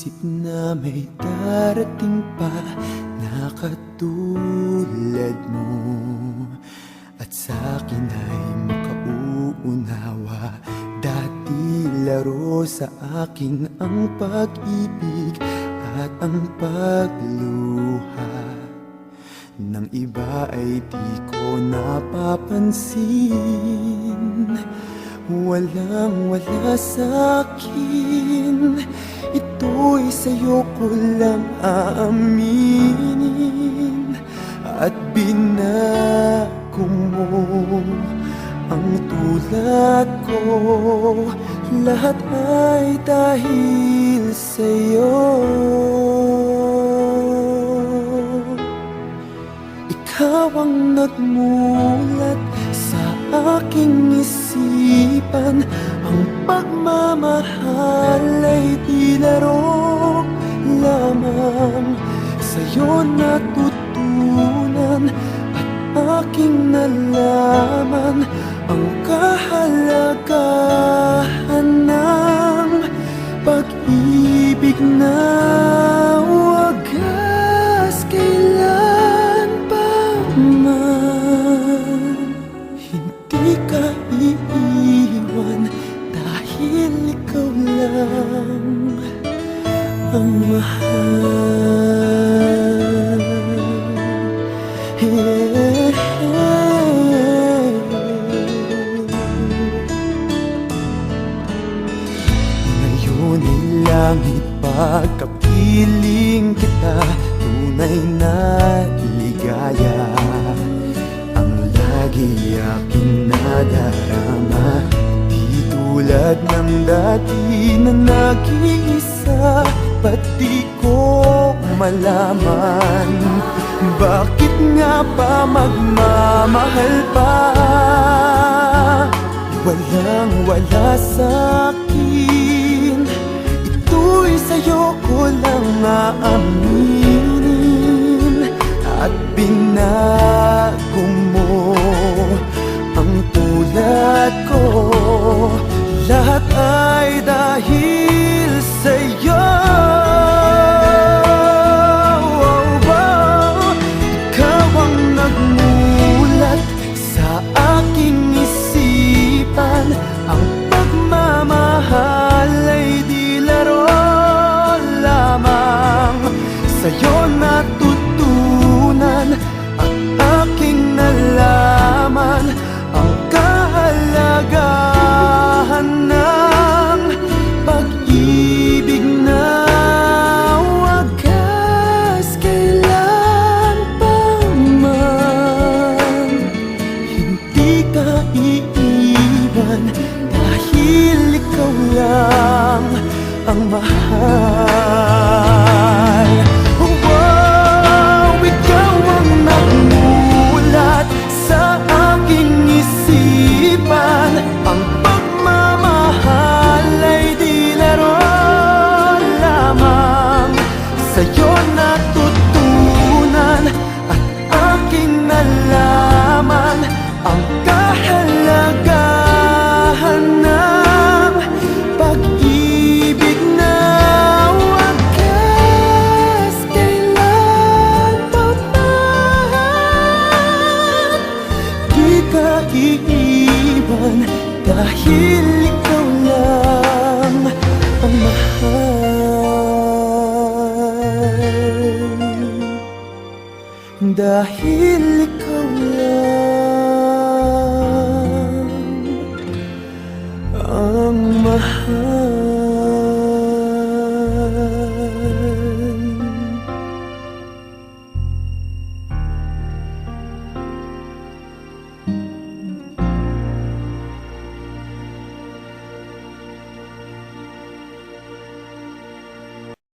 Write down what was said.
Isip na may darating pa na katulad mo, at sa'kin ay makauunawa. Dati laro sa akin ang pag-ibig at ang pagluha. Nang iba ay di ko napapansin, walang-wala sa'kin. Ito'y sa'yo ko lang aaminin, at binago mo ang tulad ko. Lahat ay dahil sa'yo. Ikaw ang nagmulat sa aking isipan. Ang pagmamahal ay di laro lamang. Sa'yo natutunan at aking nalaman ang kahalagahan ng pag-ibig na wagas kailan pa man. Hindi ka iiwan dahil ikaw lang ang mahal. Ngayon ay langit pagkapiling kita, tunay na ligaya ang lagi aking nadarama. Di tulad ng dati na nag-iisa, ba't di ko malaman? Bakit nga ba magmamahal pa? Walang-wala sa'kin, ito'y sa'yo ko lang aaminin, at binago mo ang tulad ko. Lahat ay dahil sa'yo. Ikaw ang nagmulat sa aking isipan. Ang pagmamahal ay di laro lamang. Sa'yo natutunan at aking nalaman ang kahalagahan ng pag-ibig na wagas kailan pa man. Hindi ka iiwan dahil ikaw lang ang mahal. Wow, ikaw ang nagmulat sa aking isipan. Ang pagmamahal ay di laro lamang. Sa'yo natutunan at aking nalaman ang kahalagahan ng pag-ibig na wagas kailan pa man. Di ka iiwan dahil ikaw lang ang mahal. Dahil ikaw lang ang mahal.